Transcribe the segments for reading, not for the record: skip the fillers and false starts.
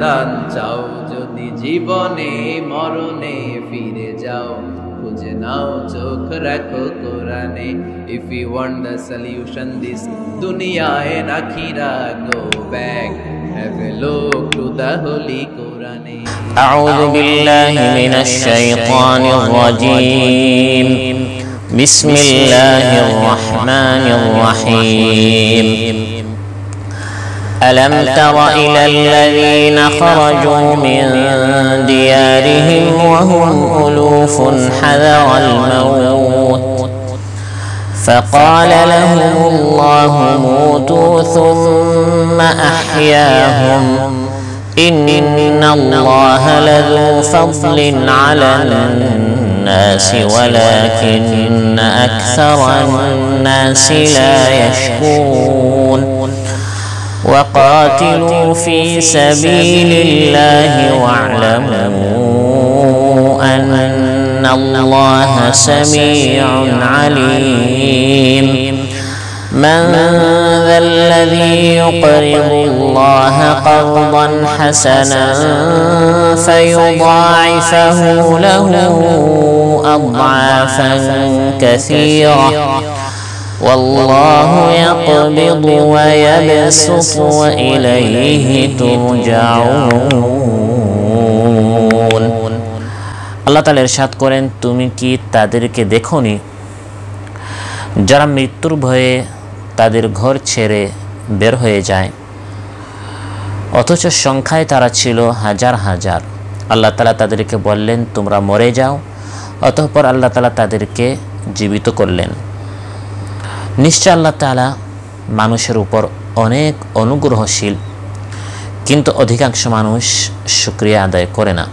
সমাধান চাও যদি জীবনে মরণে ফিরে যাও খুঁজে নাও চোখ রাখো কোরআনে if you want the solution this dunya and akhirah go back have a look to the holy Quran أعوذ بالله من الشيطان الرجيم بسم الله الرحمن الرحيم ألم تر إلى الذين خرجوا من ديارهم وهم ألوف حذر الموت فقال لهم الله موتوا ثم أحياهم إن الله لذو فضل على الناس ولكن أكثر الناس لا يشكرون وقاتلوا في سبيل الله واعلموا أن الله سميع عليم من ذا الذي يقرض الله قرضا حسنا فيضاعفه له أضعافا كثيرة والله يقبض ويبسط وإليه ترجعون আল্লাহ তাআলা ইরশাদ করেন, তুমি কি তাদেরকে দেখোনি যারা মৃত্যুর ভয়ে তাদের ঘর ছেড়ে বের হয়ে যায়, অথচ সংখ্যায় তারা ছিল হাজার হাজার। আল্লাহ তাআলা তাদেরকে বললেন, তোমরা মরে যাও। অতঃপর আল্লাহ তাআলা তাদেরকে জীবিত করলেন। নিশ্চয় আল্লাহ তাআলা মানুষের উপর অনেক অনুগ্রহশীল, কিন্তু অধিকাংশ মানুষ শুকরিয়া আদায় করে না।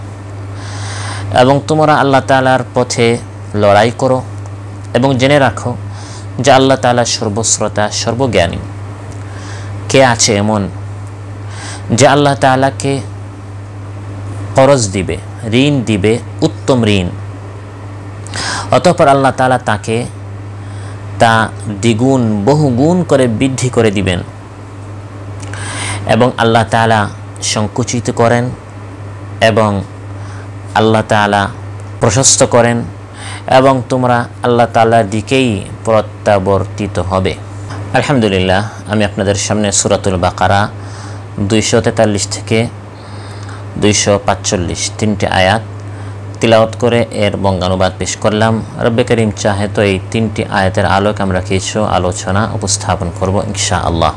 এবং তোমরা আল্লাহ তাআলার পথে লড়াই করো এবং জেনে রাখো যে আল্লাহ তাআলা সর্বশ্রোতা সর্বজ্ঞানী। কে আছে এমন যে আল্লাহ তাআলাকে করজ দিবে, ঋণ দিবে, উত্তম ঋণ, অতঃপর আল্লাহ তাআলা তাকে তা দ্বিগুণ বহুগুণ করে বৃদ্ধি করে দিবেন এবং আল্লাহ তাআলা সংকুচিত করেন এবং আল্লাহ তাআলা প্রশস্ত করেন এবং তোমরা আল্লাহ তাআলার দিকেই প্রত্যাবর্তিত হবে। আলহামদুলিল্লাহ, আমি আপনাদের সামনে সূরাতুল বাকারা 243 থেকে 245 তিনটি আয়াত তিলাওয়াত করে এর বঙ্গানুবাদ পেশ করলাম। রব্বে করিম চাহে তো এই তিনটি আয়াতের আলোকে আমরা কিছু আলোচনা উপস্থাপন করব ইনশাআল্লাহ।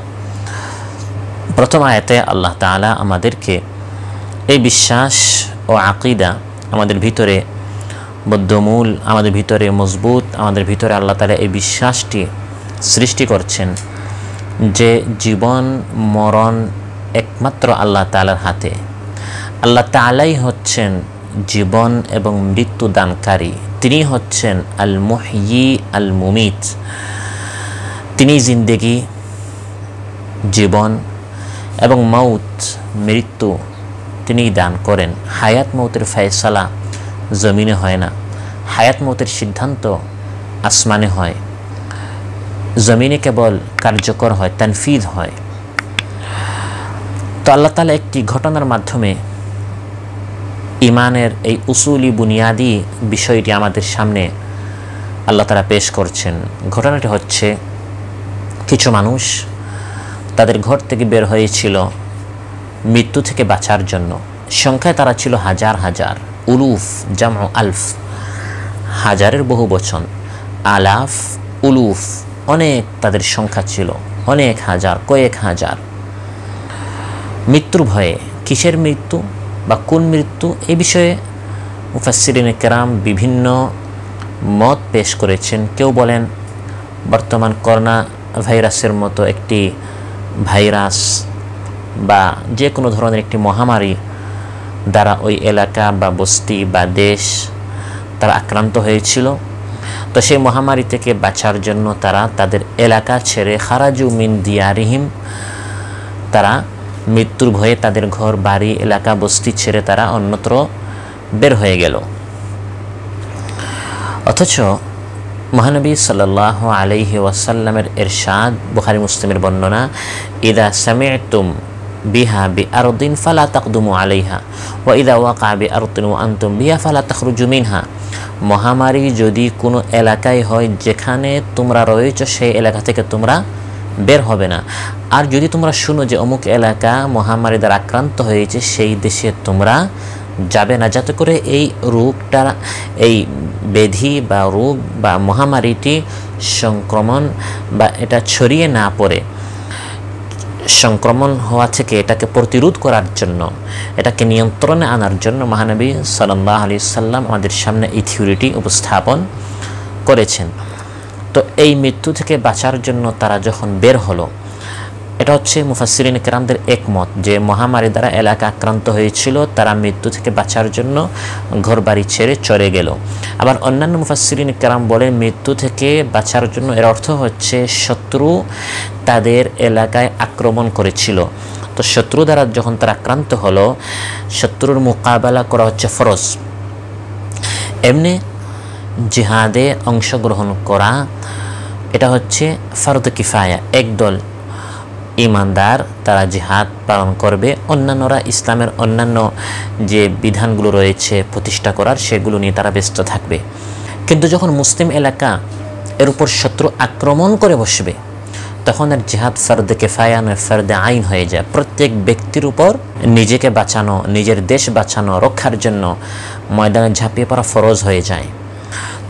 প্রথম আয়াতে আল্লাহ তাআলা আমাদেরকে এই বিশ্বাস ও আকীদা আমাদের ভিতরে বদ্ধমূল, আমাদের ভিতরে মজবুত, আমাদের ভিতরে আল্লাহ তাআলা এই বিশ্বাসটি সৃষ্টি করছেন যে জীবন মরণ একমাত্র আল্লাহ তাআলার হাতে। আল্লাহ তাআলাই হচ্ছেন জীবন এবং মৃত্যু দানকারী। তিনি হচ্ছেন আল মুহয়ি আল মুমিত। তিনি জিন্দেগি, জীবন এবং মৌত, মৃত্যু তিনি দান করেন। হায়াত মৌতের ফয়সালা জমিনে হয় না, হায়াত মৌতের সিদ্ধান্ত আসমানে হয়, জমিনে কেবল কার্যকর হয়, তানফিজ হয়। তো আল্লাহ তাআলা একটি ঘটনার মাধ্যমে ইমানের এই উসুলি বুনিয়াদি বিষয়টি আমাদের সামনে আল্লাহ তাআলা পেশ করছেন। ঘটনাটি হচ্ছে, কিছু মানুষ তাদের ঘর থেকে বের হয়েছিল মৃত্যু থেকে বাঁচার জন্য। সংখ্যায় তারা ছিল হাজার হাজার, উলুফ জামউ আলফ, হাজারের বহু বচন, আলাফ, উলুফ, অনেক তাদের সংখ্যা ছিল, অনেক হাজার, কয়েক হাজার। মৃত্যুর ভয়ে, কিসের মৃত্যু বা কোন মৃত্যু, এই বিষয়ে মুফাসসিরিনে কেরাম বিভিন্ন মত পেশ করেছেন। কেউ বলেন বর্তমান করোনা ভাইরাসের মতো একটি ভাইরাস বা যে কোনো ধরনের একটি মহামারী দ্বারা ওই এলাকা বা বস্তি বা দেশ তারা আক্রান্ত হয়েছিল। তো সেই মহামারী থেকে বাঁচার জন্য তারা তাদের এলাকা ছেড়ে খারাজু মিন দিয়ারিহিম, তারা মৃত্যুর ভয়ে তাদের ঘর বাড়ি এলাকা বস্তি ছেড়ে তারা অন্যত্র বের হয়ে গেল। অথচ মহানবী সাল্লাল্লাহু আলাইহি ওয়াসাল্লামের ইরশাদ, বুখারী মুসলিমের বর্ণনা, ইদা সামি'তুম বিহা বিআরদিন ফালা তাকদুমু আলাইহা ওয়া ইযা ওয়াকা বিআরদিন ওয়া আনতুম বিহা ফালা তাখরুজু মিনহা। মহামারী যদি কোনো এলাকায় হয় যেখানে তোমরা রয়েছো সেই এলাকা থেকে তোমরা বের হবে না। আর যদি তোমরা শুনো যে অমুক এলাকা মহামারী দ্বারা আক্রান্ত হয়েছে সেই দেশে তোমরা যাবে না, যাতে করে এই রোগটা, এই ব্যাধি বা রোগ বা মহামারীটি সংক্রমণ বা এটা ছড়িয়ে না পড়ে। সংক্রমণ হওয়া থেকে এটাকে প্রতিরোধ করার জন্য, এটাকে নিয়ন্ত্রণে আনার জন্য মহানবী সাল্লাল্লাহু আলাইহি সাল্লাম আমাদের সামনে এই থিওরিটি উপস্থাপন করেছেন। তো এই মৃত্যু থেকে বাঁচার জন্য তারা যখন বের হলো, এটা হচ্ছে মুফাসসিরিন কেরামদের একমত যে মহামারী দ্বারা এলাকা আক্রান্ত হয়েছিল, তারা মৃত্যু থেকে বাঁচার জন্য ঘরবাড়ি ছেড়ে চলে গেল। আবার অন্যান্য মুফাসসিরিন কেরাম বলেন মৃত্যু থেকে বাঁচার জন্য এর অর্থ হচ্ছে শত্রু তাদের এলাকায় আক্রমণ করেছিল। তো শত্রু দ্বারা যখন তারা আক্রান্ত হলো, শত্রুর মোকাবেলা করা হচ্ছে ফরজ। এমনি জিহাদে অংশগ্রহণ করা এটা হচ্ছে ফরদ কিফায়া, একদল ইমানদার তারা জিহাদ পালন করবে, অন্যান্যরা ইসলামের অন্যান্য যে বিধানগুলো রয়েছে প্রতিষ্ঠা করার সেগুলো নিয়ে তারা ব্যস্ত থাকবে। কিন্তু যখন মুসলিম এলাকা এর উপর শত্রু আক্রমণ করে বসবে তখন আর জিহাদ ফরদে কিফায়া নয়, ফরদে আইন হয়ে যায়। প্রত্যেক ব্যক্তির উপর নিজেকে বাঁচানো, নিজের দেশ বাঁচানো, রক্ষার জন্য ময়দানে ঝাঁপিয়ে পড়া ফরজ হয়ে যায়।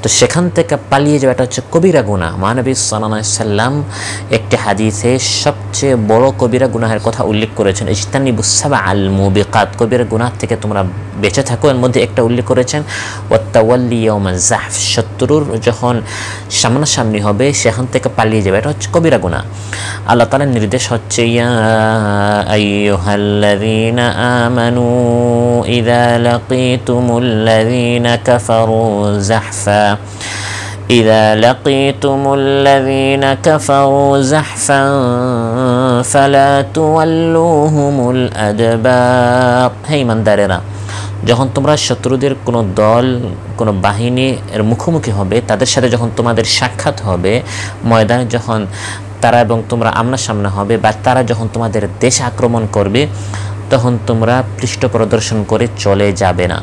তো সেখান থেকে পালিয়ে যাওয়া এটা হচ্ছে কবিরা গুনাহ। মহানবী সাল্লাল্লাহু আলাইহি সাল্লাম একটি হাদিসে সবচেয়ে বড় কবিরা গুনাহের কথা উল্লেখ করেছেন, ইজতানিবুস সাবআল মুবিকাত, কবিরা গুনাহ থেকে তোমরা বেঁচে থাকো। এর মধ্যে একটা উল্লেখ করেছেন ওয়াতাওয়াল্লি ইয়াউমাজ জাহফ, শত্রুর যখন সামনাসামনি হবে সেখান থেকে পালিয়ে যাবে, এটা হচ্ছে কবিরা গুনাহ। আল্লাহ তাআলার নির্দেশ হচ্ছে ইয়া আইয়ুহাল্লাযীনা আমানু ইযা লাকীতুমুল্লাযীনা কাফারু জাহফা إذا لقيتم الذين كفروا زحفا فلا تولوهم الأدبار। হে ইমানদারেরা, যখন তোমরা শত্রুদের কোনো দল, কোনো বাহিনী এর মুখোমুখি হবে, তাদের সাথে যখন তোমাদের সাক্ষাৎ হবে ময়দানে, যখন তারা এবং তোমরা আমনাসামনা হবে বা তারা যখন তোমাদের দেশ আক্রমণ করবে তখন তোমরা পৃষ্ঠ প্রদর্শন করে চলে যাবে না।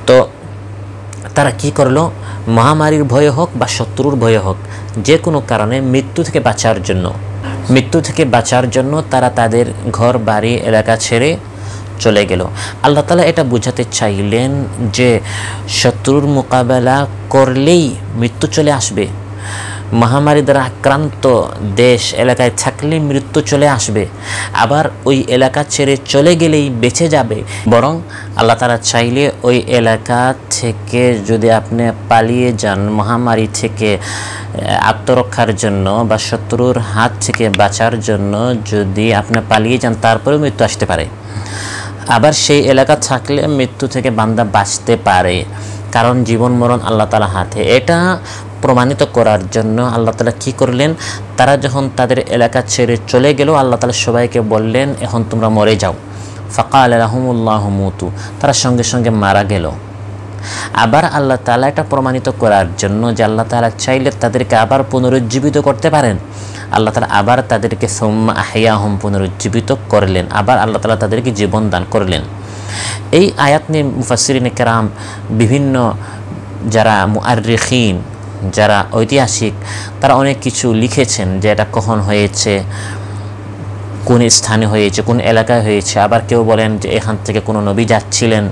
তো তারা কি করলো? মহামারীর ভয়ে হোক বা শত্রুর ভয়ে হোক, যে কোনো কারণে মৃত্যু থেকে বাঁচার জন্য তারা তাদের ঘর বাড়ি এলাকা ছেড়ে চলে গেল। আল্লাহ তাআলা এটা বোঝাতে চাইলেন যে শত্রুর মোকাবেলা করলেই মৃত্যু চলে আসবে, মহামারী দ্বারা আক্রান্ত দেশ এলাকায় থাকলে মৃত্যু চলে আসবে, আবার ওই এলাকা ছেড়ে চলে গেলেই বেঁচে যাবে। বরং আল্লাহ তাআলা চাইলে ওই এলাকা থেকে যদি আপনি পালিয়ে যান মহামারী থেকে আত্মরক্ষার জন্য বা শত্রুর হাত থেকে বাঁচার জন্য, যদি আপনি পালিয়ে যান তারপরেও মৃত্যু আসতে পারে। আবার সেই এলাকা থাকলে মৃত্যু থেকে বান্দা বাঁচতে পারে, কারণ জীবন মরণ আল্লাহ তাআলার হাতে। এটা প্রমাণিত করার জন্য আল্লাহ তাআলা কি করলেন? তারা যখন তাদের এলাকা ছেড়ে চলে গেল, আল্লাহ তাআলা সবাইকে বললেন এখন তোমরা মরে যাও। ফাকাল লাহুমুল্লাহু মুতু, তারা সঙ্গে সঙ্গে মারা গেল। আবার আল্লাহ তাআলা এটা প্রমাণিত করার জন্য যে আল্লাহ তাআলা চাইলে তাদেরকে আবার পুনরুজ্জীবিত করতে পারেন, আল্লাহ তাআলা আবার তাদেরকে সুম্মা আহইয়াহুম পুনরুজ্জীবিত করলেন, আবার আল্লাহ তাআলা তাদেরকে জীবন দান করলেন। এই আয়াত নিয়ে মুফাসসিরিনে কেরাম বিভিন্ন যারা মুআররিখিন, যারা ঐতিহাসিক, তারা অনেক কিছু লিখেছেন যে এটা কখন হয়েছে, কোন স্থানে হয়েছে, কোন এলাকায় হয়েছে। আবার কেউ বলেন যে এখান থেকে কোনো নবী যাচ্ছিলেন,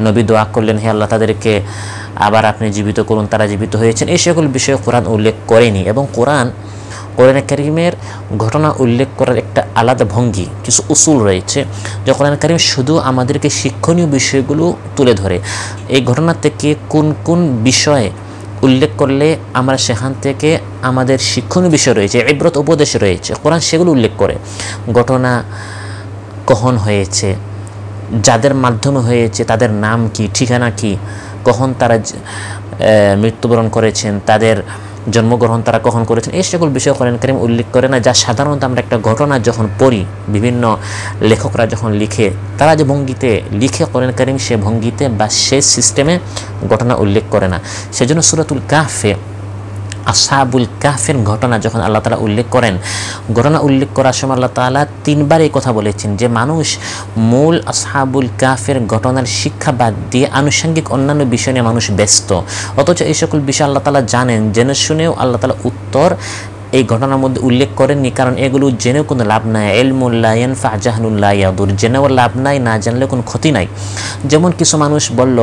নবী দোয়া করলেন হে আল্লাহ তাদেরকে আবার আপনি জীবিত করুন, তারা জীবিত হয়েছেন। এই সকল বিষয়ে কোরআন উল্লেখ করেনি। এবং কোরআনে কারীমের ঘটনা উল্লেখ করার একটা আলাদা ভঙ্গি, কিছু উসুল রয়েছে যে কোরআন কারীম শুধু আমাদেরকে শিক্ষণীয় বিষয়গুলো তুলে ধরে। এই ঘটনা থেকে কোন কোন বিষয়ে উল্লেখ করলে আমরা সেখান থেকে আমাদের শিক্ষণীয় বিষয় রয়েছে, ইবরত উপদেশ রয়েছে, কোরআন সেগুলো উল্লেখ করে। ঘটনা কখন হয়েছে, যাদের মাধ্যমে হয়েছে তাদের নাম কি, ঠিকানা কি, কখন তারা মৃত্যুবরণ করেছেন, তাদের জন্মগ্রহণ তারা কখন করেছেন, এই সকল বিষয় কোরআন কারীম উল্লেখ করে না। যা সাধারণত আমরা একটা ঘটনা যখন পড়ি, বিভিন্ন লেখকরা যখন লিখে, তারা যে ভঙ্গিতে লিখে কোরআন কারীম সে ভঙ্গিতে বা সে সিস্টেমে ঘটনা উল্লেখ করে না। সেজন্য সূরাতুল কাহফে আসহাবুল কাহফের ঘটনা যখন আল্লাহ তাআলা উল্লেখ করেন, ঘটনা উল্লেখ করার সময় আল্লাহ তাআলা 3 বার এই কথা বলেছেন যে মানুষ মূল আসহাবুল কাহফের ঘটনার শিক্ষা বাদ দিয়ে আনুষঙ্গিক অন্যান্য বিষয় নিয়ে মানুষ ব্যস্ত, অথচ এই সকল বিষয় আল্লাহ তাআলা জানেন, জেনে শুনেও আল্লাহ তাআলা উত্তর এই ঘটনার মধ্যে উল্লেখ করেননি, কারণ এগুলো জেনেও কোনো লাভ নাই। ইলমুল লা ইয়ানফা জাহলুন লা ইয়াদুর, জেনেও লাভ নাই, না জানলে কোনো ক্ষতি নাই। যেমন কিছু মানুষ বলল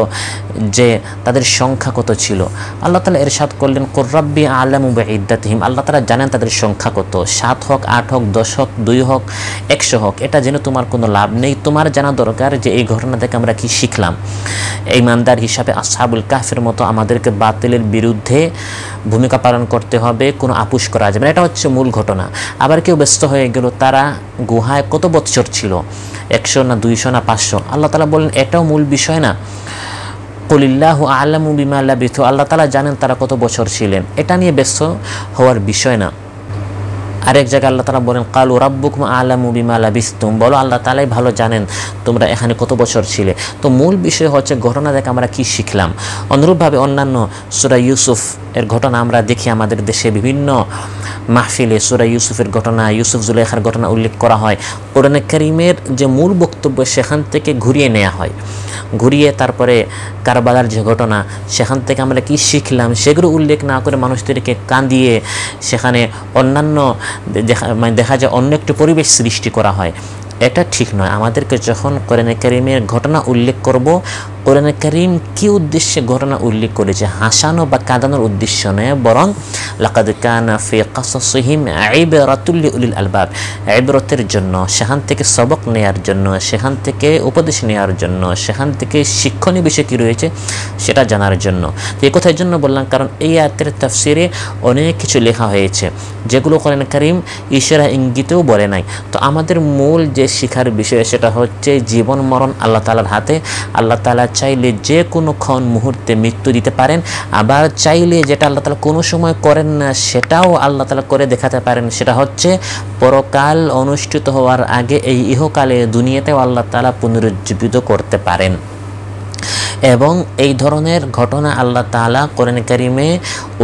যে তাদের সংখ্যা কত ছিল, আল্লাহ তাআলা ইরশাদ করলেন কুর রাব্বি আ'লামু বিইদ্দাতিহিম, আল্লাহ তাআলা জানেন তাদের সংখ্যা কত, 7 হোক 8 হোক 10 হোক 2 হোক 100 হোক, এটা জেনে তোমার কোনো লাভ নেই। তোমার জানা দরকার যে এই ঘটনা থেকে আমরা কি শিখলাম। ইমানদার হিসাবে আসহাবুল কাহফের মতো আমাদেরকে বাতিলের বিরুদ্ধে ভূমিকা পালন করতে হবে, কোনো আপোষ করা যাবে না। এটা হচ্ছে মূল ঘটনা। আবার কেউ ব্যস্ত হয়ে গেল তারা গুহায় কত বৎসর ছিল, 100 না 200 না 500, আল্লাহ তাআলা বলেন এটাও মূল বিষয় না। কুলিল্লাহু আ'লামু বিমা লাবিথু, আল্লাহ তাআলা জানেন তারা কত বছর ছিলেন, এটা নিয়ে ব্যস্ত হওয়ার বিষয় না। আরেক জায়গায় আল্লাহ তাআলা বলেন কালু রাব্বুকুম আ'লামু বিমা লাবিসতুম, বলো আল্লাহ তাআলাই ভালো জানেন তোমরা এখানে কত বছর ছিলে। তো মূল বিষয় হচ্ছে ঘটনা দেখে আমরা কি শিখলাম। অনুরূপভাবে অন্যান্য সূরা ইউসুফ এর ঘটনা আমরা দেখি, আমাদের দেশে বিভিন্ন মাহফিলে সূরা ইউসুফের ঘটনা, ইউসুফ জুলাইখার ঘটনা উল্লেখ করা হয়। কোরআনে কারীমের যে মূল বক্তব্য সেখান থেকে ঘুরিয়ে নেওয়া হয়, ঘুরিয়ে তারপরে কারবালার যে ঘটনা সেখান থেকে আমরা কি শিখলাম সেগুলো উল্লেখ না করে মানুষদেরকে কাঁদিয়ে সেখানে অন্যান্য দেখা যায় অন্য একটি পরিবেশ সৃষ্টি করা হয়। এটা ঠিক নয়। আমাদেরকে যখন কোরআনে কারীমের ঘটনা উল্লেখ করব, কোরআনে কারীম কি উদ্দেশ্যে ঘটনা উল্লেখ করেছে, হাসানো বা কাঁদানোর উদ্দেশ্য নয়, বরং লাকাদ কানা ফি কাসাসিহিম ইবরাতুল লিউলিল আলবাব, ইবরতের জন্য, সেখান থেকে সবক নেয়ার জন্য, সেখান থেকে উপদেশ নেওয়ার জন্য, সেখান থেকে শিক্ষণীয় বিষয় কী রয়েছে সেটা জানার জন্য। তো এই কথার জন্য বললাম, কারণ এই আয়াতের তাফসিরে অনেক কিছু লেখা হয়েছে যেগুলো কোরআনে কারীম ইশারা ইঙ্গিতেও বলে নাই। তো আমাদের মূল যে শিখার বিষয় সেটা হচ্ছে জীবন মরণ আল্লাহ তাআলার হাতে। আল্লাহ তাআলা চাইলে যে কোনো ক্ষণ মুহূর্তে মৃত্যু দিতে পারেন, আবার চাইলে যেটা আল্লাহ তাআলা কোনো সময় করেন না সেটাও আল্লাহ তাআলা করে দেখাতে পারেন। সেটা হচ্ছে পরকাল অনুষ্ঠিত হওয়ার আগে এই ইহকালে দুনিয়াতেও আল্লাহ তাআলা পুনরুজ্জীবিত করতে পারেন। এবং এই ধরনের ঘটনা আল্লাহ তাআলা কোরআনে কারীমে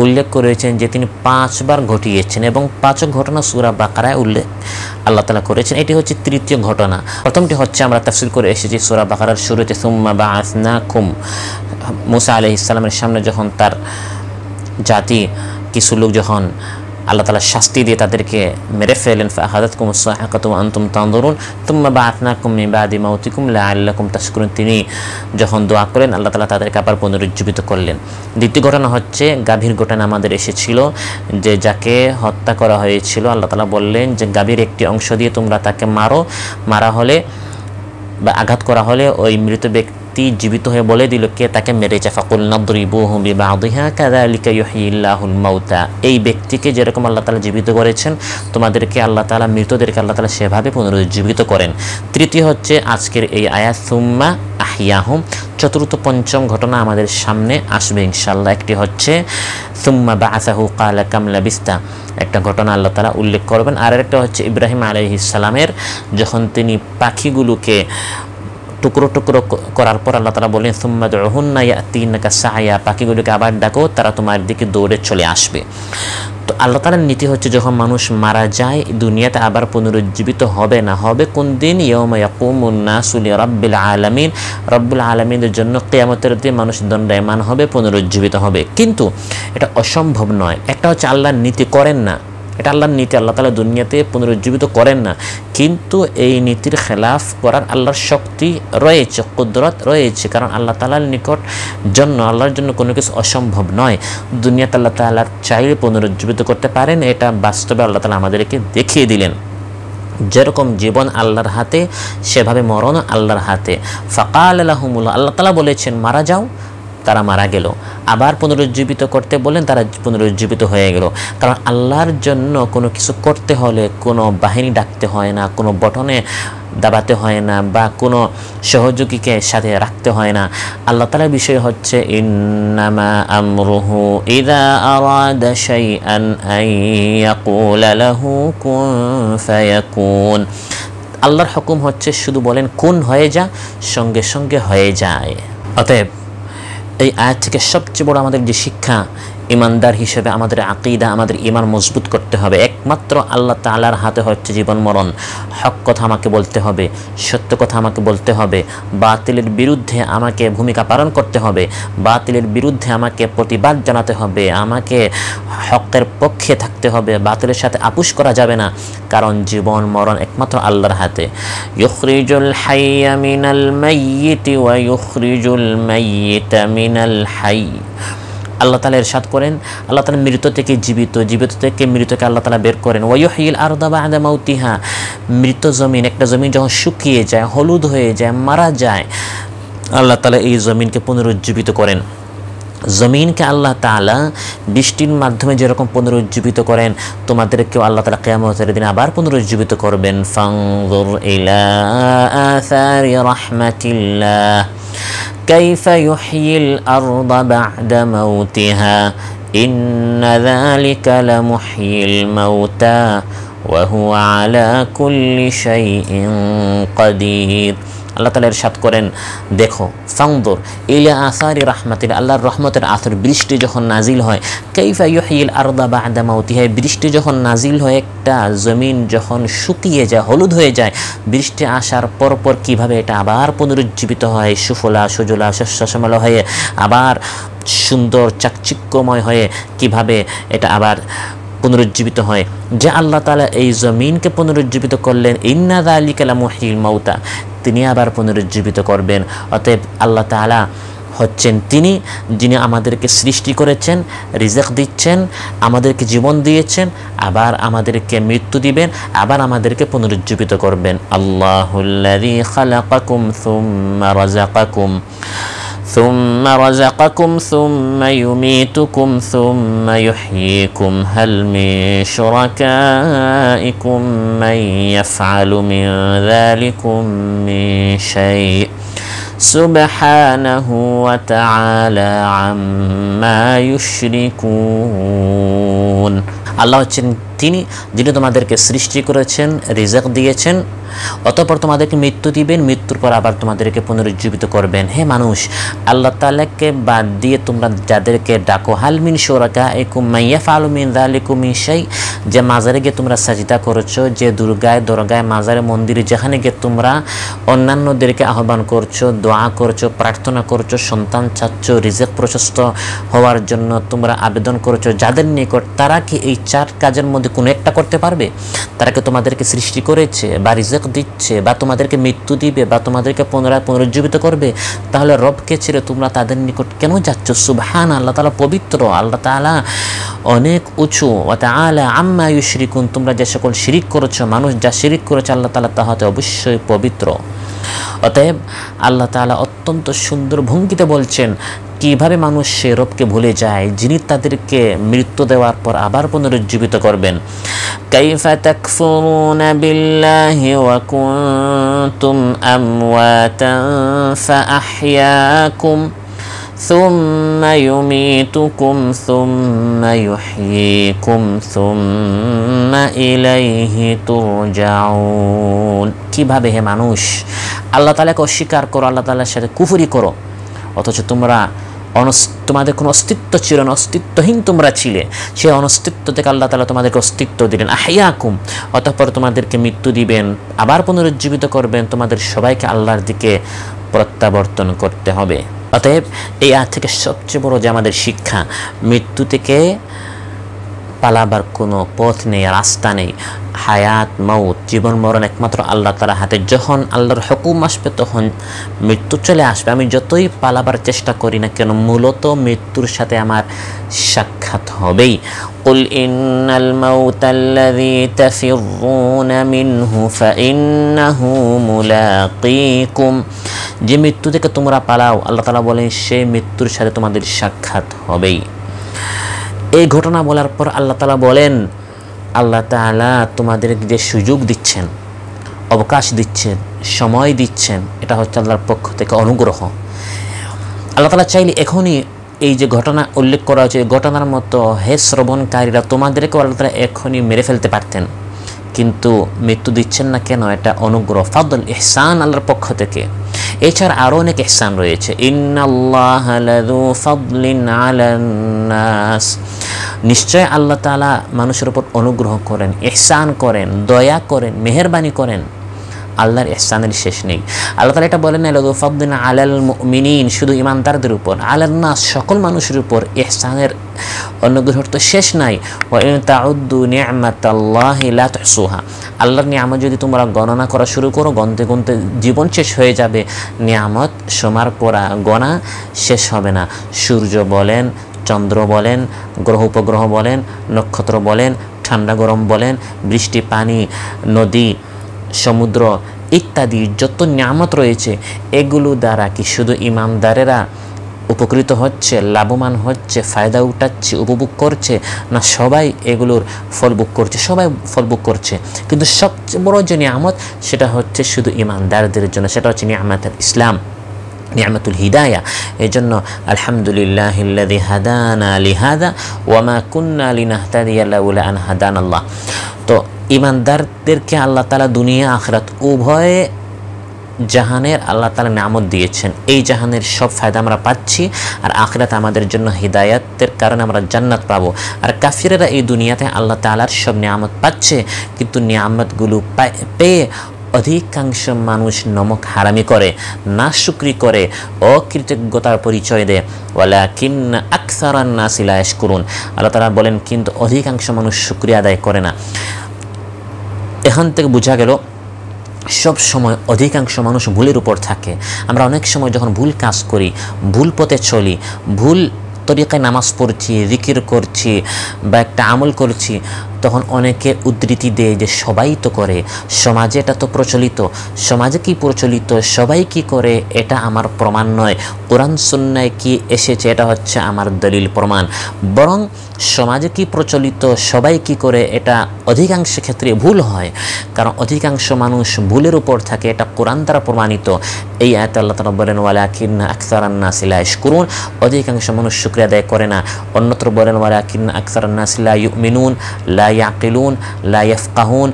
উল্লেখ করেছেন যে তিনি 5 বার ঘটিয়েছেন, এবং 5 ঘটনা সূরা বাকারায় উল্লেখ আল্লাহ তাআলা করেছেন। এটি হচ্ছে তৃতীয় ঘটনা। প্রথমটি হচ্ছে আমরা তাফসীর করে এসেছি সূরা বাকারার শুরুতে, সুম্মা বাআসনাকুম, মুসা আলাইহিস সালামের সামনে যখন তার জাতি কিছু লোক যখন আল্লাহ তাআলা শাস্তি দিয়ে তাদেরকে মেরে ফেলেন, ফাআখাযাতকুমুস সাইহাকাতু ওয়া আনতুম তানজুরুন সুম্মা বাআসনাকুম মিন বাদি মাউতিকুম লাআল্লাকুম তাশকুরুন, তিনি যখন দোয়া করেন আল্লাহ তাআলা তাদেরকে আবার পুনরুজ্জীবিত করলেন। দ্বিতীয় ঘটনা হচ্ছে গাভীর ঘটনা আমাদের এসেছিল, যে যাকে হত্যা করা হয়েছিল আল্লাহ তাআলা বললেন যে গাভীর একটি অংশ দিয়ে তোমরা তাকে মারো, মারা হলে বা আঘাত করা হলে ওই মৃত ব্যক্তি জীবিত হয়ে বলে দিল কে তাকে মেরেছে, ফাকুলনা দরিবুহু বিবাদিহা কাযালিকা ইউহয়িল্লাহুল মাউতা, এই ব্যক্তিকে যেরকম আল্লাহ তাআলা জীবিত করেছেন তোমাদেরকে আল্লাহ তাআলা মৃতদেরকে আল্লাহ তাআলা সেভাবে পুনরুজ্জীবিত করেন। তৃতীয় হচ্ছে আজকের এই আয়াত সুম্মা আহইয়াহুম। চতুর্থ পঞ্চম ঘটনা আমাদের সামনে আসবে ইনশাআল্লাহ। একটি হচ্ছে সুম্মা বাআসাহু ক্বালা কাম লাবিস্তা, একটা ঘটনা আল্লাহ তাআলা উল্লেখ করবেন। আর একটা হচ্ছে ইব্রাহিম আলাইহিস সালামের যখন তিনি পাখিগুলোকে টুকরো টুকরো করার পর আল্লাহ তাআলা বলেন সুম্মা দুহুন্না ইয়াতিনাকা সায়া, পাখিগুলোকে আবার ডাকো তারা তোমার দিকে দৌড়ে চলে আসবে। তো আল্লাহ তাআলার নীতি হচ্ছে যখন মানুষ মারা যায় দুনিয়াতে আবার পুনরুজ্জীবিত হবে না, হবে কোন দিন, ইয়াউমা ইয়াকুমুন নাসু লিরাব্বিল আলামিন, রব্বুল আলামিনের জন্য কিয়ামতের দিন মানুষ দণ্ডায়মান হবে, পুনরুজ্জীবিত হবে। কিন্তু এটা অসম্ভব নয়। একটা হচ্ছে আল্লাহর নীতি করেন না, এটা আল্লাহর নীতি, আল্লাহ তাআলা দুনিয়াতে পুনরুজ্জীবিত করেন না, কিন্তু এই নীতির খেলাফ করার আল্লাহর শক্তি রয়েছে, কুদরত রয়েছে, কারণ আল্লাহ তাআলার নিকট জন্য আল্লাহর জন্য কোনো কিছু অসম্ভব নয়। দুনিয়াতে আল্লাহ তাআলা চাইলে পুনরুজ্জীবিত করতে পারেন, এটা বাস্তবে আল্লাহ তাআলা আমাদেরকে দেখিয়ে দিলেন। যেরকম জীবন আল্লাহর হাতে সেভাবে মরণ আল্লাহর হাতে। ফাকাল লাহুমুল্লাহ, আল্লাহ তাআলা বলেছেন মারা যাও, তারা মারা গেল, আবার পুনরুজ্জীবিত করতে বলেন, তারা পুনরুজ্জীবিত হয়ে গেল। কারণ আল্লাহর জন্য কোনো কিছু করতে হলে কোনো বাহিনী ডাকতে হয় না, কোনো বটনে দাবাতে হয় না, বা কোনো সহযোগীকে সাথে রাখতে হয় না। আল্লাহ তাআলার বিষয় হচ্ছে ইন্নামা আমরুহু ইযা আরাদা শাইআন আন ইয়াকুলা লাহু কুন ফায়াকুন। আল্লাহর হুকুম হচ্ছে শুধু বলেন কুন হয়ে যা, সঙ্গে সঙ্গে হয়ে যায়। অতএব এই আয়াত থেকে সবচেয়ে বড় আমাদের যে শিক্ষা, ইমানদার হিসেবে আমাদের আকীদা, আমাদের ঈমান মজবুত করতে হবে। একমাত্র আল্লাহ তাআলার হাতে হচ্ছে জীবন মরণ। হক কথা আমাকে বলতে হবে, সত্য কথা আমাকে বলতে হবে, বাতিলের বিরুদ্ধে আমাকে ভূমিকা পালন করতে হবে, বাতিলের বিরুদ্ধে আমাকে প্রতিবাদ জানাতে হবে, আমাকে হকের পক্ষে থাকতে হবে, বাতিলের সাথে আপোষ করা যাবে না, কারণ জীবন মরণ একমাত্র আল্লাহর হাতে। ইউখরিজুল হাইয়া মিনাল মাইয়িতি ওয়া ইউখরিজুল মাইয়িতা মিনাল হাইয়্য। আল্লাহ তাআলা ইরশাদ করেন, আল্লাহ তাআলা মৃত থেকে জীবিত, জীবিত থেকে মৃতকে আল্লাহ তাআলা বের করেন। ওয়া ইউহয়িল আরদা বা'দা মাউতিহা। মৃত জমিন, একটা জমিন যখন শুকিয়ে যায়, হলুদ হয়ে যায়, মারা যায়, আল্লাহ তাআলা এই জমিনকে পুনরুজ্জীবিত করেন। জমিনকে আল্লাহ তাআলা বৃষ্টির মাধ্যমে যেরকম পুনরুজ্জীবিত করেন, তোমাদেরকেও আল্লাহ তাআলা কিয়ামতের দিন আবার পুনরুজ্জীবিত করবেন। ফানজুর ইলা আসারি রাহমাতিল্লাহ কাইফা ইউহয়িল আরদা বা'দা মাউতিহা ইন্না যালিকা লামুহয়িল মাউতা ওয়া হুয়া আলা কুল্লি শাইইন কাদির। আল্লাহ তাআলা ইরশাদ করেন, দেখো, ফানজুর ইলা আসারি রাহমাতিল্লাহ, আল্লাহর রহমতের আথর, বৃষ্টি যখন নাজিল হয়, কাইফা ইউহয়িল আরদা বা'দা মাউতিহা, বৃষ্টি যখন নাজিল হয়, একটা জমিন যখন শুকিয়ে যায়, হলুদ হয়ে যায়, বৃষ্টি আসার পরপর কিভাবে এটা আবার পুনরুজ্জীবিত হয়, সুফলা সুজলা শস্য শ্যামল হয়ে আবার সুন্দর চাকচিক্যময় হয়ে কিভাবে এটা আবার পুনরুজ্জীবিত হয়। যে আল্লাহ তাআলা এই জমিনকে পুনরুজ্জীবিত করলেন, ইন্না যালিকা লামুহয়িল মাউতা, তিনি আবার পুনরুজ্জীবিত করবেন। অতএব আল্লাহ তাআলা হচ্ছেন তিনি যিনি আমাদেরকে সৃষ্টি করেছেন, রিজক দিচ্ছেন, আমাদেরকে জীবন দিয়েছেন, আবার আমাদেরকে মৃত্যু দিবেন, আবার আমাদেরকে পুনরুজ্জীবিত করবেন। আল্লাহুল্লাযী খালাকাকুম সুম্মা রাযাকাকুম ثم رزقكم ثم يميتكم ثم يحييكم هل من شركائكم من يفعل من ذلكم من شيء سبحانه وتعالى عما يشركون। আল্লাহ হচ্ছেন তিনি যিনি তোমাদেরকে সৃষ্টি করেছেন, রিজক দিয়েছেন, অতঃপর তোমাদেরকে মৃত্যু দিবেন, মৃত্যুর পর আবার তোমাদেরকে পুনরুজ্জীবিত করবেন। হে মানুষ, আল্লাহ তাআলাকে বাদ দিয়ে তোমরা যাদেরকে ডাকো, হাল মিন শুরাকাইকুম মান ইয়াফআলু মিন যালিকুম মিন শাই, যে মাজারে গিয়ে তোমরা সাজদা করেছো, যে দুর্গায় দরগায় মাজারে মন্দিরে যেখানে গিয়ে তোমরা অন্যান্যদেরকে আহ্বান করছো, দোয়া করছো, প্রার্থনা করছো, সন্তান চাচ্ছো, রিজক প্রশস্ত হওয়ার জন্য তোমরা আবেদন করছো, যাদের নিকট, তারা কি এই চার কাজের মধ্যে কোনো একটা করতে পারবে? তারা কি তোমাদেরকে সৃষ্টি করেছে বা রিজক দিচ্ছে বা তোমাদেরকে মৃত্যু দিবে বা তোমাদেরকে পুনরায় পুনরুজ্জীবিত করবে? তাহলে রবকে ছেড়ে তোমরা তাদের নিকট কেন যাচ্ছ? সুবহান, আল্লাহ তাআলা পবিত্র, আল্লাহ তাআলা অনেক উঁচু। ওয়া তাআলা আম্মা ইউশরিকুন, তোমরা যে সকল শিরিক করেছো, মানুষ যা শিরিক করেছে, আল্লাহ তাআলা তাহাতে অবশ্যই পবিত্র। অতএব আল্লাহ তাআলা অত্যন্ত সুন্দর ভঙ্গিতে বলছেন কিভাবে মানুষ সে রবকে ভুলে যায় যিনি তাদেরকে মৃত্যু দেওয়ার পর আবার পুনরুজ্জীবিত করবেন। কাইফা তাকফুরুনা বিল্লাহি ওয়া কুনতুম আমওয়াতান ফাআহইয়াকুম সুম্মা ইউমীতুকুম সুম্মা ইউহয়ীকুম সুম্মা ইলাইহি তুরজাউন। কিভাবে হে মানুষ আল্লাহ তাআলাকে অস্বীকার করো, আল্লাহ তাআলার সাথে কুফরি করো, অথচ তোমাদের কোনো অস্তিত্ব ছিল না, অস্তিত্বহীন তোমরা ছিলে। সেই অনস্তিত্ব থেকে আল্লাহ তাআলা তোমাদেরকে অস্তিত্ব দিলেন, আহইয়াকুম, অতঃপর তোমাদেরকে মৃত্যু দিবেন, আবার পুনরুজ্জীবিত করবেন, তোমাদের সবাইকে আল্লাহর দিকে প্রত্যাবর্তন করতে হবে। অতএব এই আয়াত থেকে সবচেয়ে বড় যে আমাদের শিক্ষা, মৃত্যু থেকে পালাবার কোনো পথ নেই, রাস্তা নেই। হায়াত মৌত, জীবন মরণ একমাত্র আল্লাহ তাআলার হাতে। যখন আল্লাহর হুকুম আসবে তখন মৃত্যু চলে আসবে। আমি যতই পালাবার চেষ্টা করি না কেন, মূলত মৃত্যুর সাথে আমার সাক্ষাৎ হবেই। কুল ইন্নাল মাউতাল্লাযী তাফিররুনা মিনহু ফাইন্নাহু মুলাকীকুম, যে মৃত্যু থেকে তোমরা পালাও, আল্লাহ তাআলা বলেন সেই মৃত্যুর সাথে তোমাদের সাক্ষাৎ হবেই। এই ঘটনা বলার পর আল্লাহ তাআলা বলেন, আল্লাহ তাআলা তোমাদের যে সুযোগ দিচ্ছেন, অবকাশ দিচ্ছেন, সময় দিচ্ছেন, এটা হচ্ছে আল্লাহর পক্ষ থেকে অনুগ্রহ। আল্লাহ তাআলা চাইলে এখনই এই যে ঘটনা উল্লেখ করা হয়েছে, ঘটনার মতো হে শ্রবণকারীরা, তোমাদেরকেও আল্লাহ তাআলা এখনই মেরে ফেলতে পারতেন, কিন্তু মৃত্যু দিচ্ছেন না কেন? এটা অনুগ্রহ, ফাদল, ইহসান আল্লাহর পক্ষ থেকে। এছাড়া আরও অনেক ইহসান রয়েছে। ইন্নাল্লাহা লাযু ফাদলিন আলান নাস, নিশ্চয় আল্লাহ তাআলা মানুষের উপর অনুগ্রহ করেন, ইহসান করেন, দয়া করেন, মেহেরবানি করেন। আল্লাহর ইহসানের শেষ নেই। আল্লাহ তাআলা এটা বলেন লাযু ফাদলিন আলাল মুমিনিন, শুধু ইমানদারদের উপর, আলান নাস সকল মানুষের উপর ইহসানের অনুগ্রহের তো শেষ নাই। ওয়া ইন তাউদ্দু নি'মাতাল্লাহি লা তুহসুহা, আল্লাহর নিয়ামত যদি তোমরা গণনা করা শুরু করো, গণতে গণতে জীবন শেষ হয়ে যাবে। নিয়ামত সমার করা গণা শেষ হবে না। সূর্য বলেন, চন্দ্র বলেন, গ্রহ উপগ্রহ বলেন, নক্ষত্র বলেন, ঠান্ডা গরম বলেন, বৃষ্টি পানি, নদী, সমুদ্র ইত্যাদি যত নিয়ামত রয়েছে, এগুলো দ্বারা কি শুধু ইমানদারেরা উপকৃত হচ্ছে, লাভবান হচ্ছে, ফায়দা উঠাচ্ছে, উপভোগ করছে, না সবাই এগুলোর ফল ভোগ করছে? সবাই ফল ভোগ করছে, কিন্তু সবচেয়ে বড় যে নিয়ামত সেটা হচ্ছে শুধু ইমানদারদের জন্য, সেটা হচ্ছে নিয়ামতুল ইসলাম, নিয়ামতুল হিদায়া। এই জন্য আলহামদুলিল্লাহিল্লাযী হাদানা লিহাদা ওয়া মা কুন্না লিনাহতাদিয়া লাউলা আন হাদানাল্লাহ। তো ইমানদারদেরকে আল্লাহ তাআলা দুনিয়া আখিরাত উভয় জাহানের আল্লাহ তাআলা নিয়ামত দিয়েছেন। এই জাহানের সব ফায়দা আমরা পাচ্ছি, আর আখিরাতে আমাদের জন্য হিদায়াতের কারণে আমরা জান্নাত পাবো। আর কাফিরেরা এই দুনিয়াতে আল্লাহ তাআলার সব নিয়ামত পাচ্ছে, কিন্তু নিয়ামতগুলো পেয়ে অধিকাংশ মানুষ নমক হারামি করে, নাশুকরি করে, অকৃতজ্ঞতার পরিচয় দেয়। ওয়ালাকিন্না আকসারান নাসি লা ইয়াশকুরুন, আল্লাহ তাআলা বলেন কিন্তু অধিকাংশ মানুষ শুকরিয়া আদায় করে না। এখান থেকে বোঝা গেল সব সময় অধিকাংশ মানুষ ভুলের উপর থাকে। আমরা অনেক সময় যখন ভুল কাজ করি, ভুল পথে চলি, ভুল তরিকায় নামাজ পড়ছি, জিকির করছি বা একটা আমল করছি, তখন অনেকে উদ্ধৃতি দেয় যে সবাই তো করে, সমাজে এটা তো প্রচলিত, সমাজে কি প্রচলিত, সবাই কি করে, এটা আমার প্রমাণ নয়, কোরআন সুন্নায় কি এসেছে এটা হচ্ছে আমার দলিল প্রমাণ। বরং সমাজে কি প্রচলিত, সবাই কি করে, এটা অধিকাংশ ক্ষেত্রে ভুল হয়, কারণ অধিকাংশ মানুষ ভুলের উপর থাকে, এটা কোরআন দ্বারা প্রমাণিত। এই আয়াতে আল্লাহ তাআলা বলেন ওয়ালাকিন্না আকসারান নাসি লা ইয়াশকুরুন, অধিকাংশ মানুষ শুকরিয়া আদায় করে না। অন্যত্র বলেন ওয়ালাকিন্না আকসারান নাসি লা ইউমিনুন লা ইয়াকিলুন লা ইয়াফকাহুন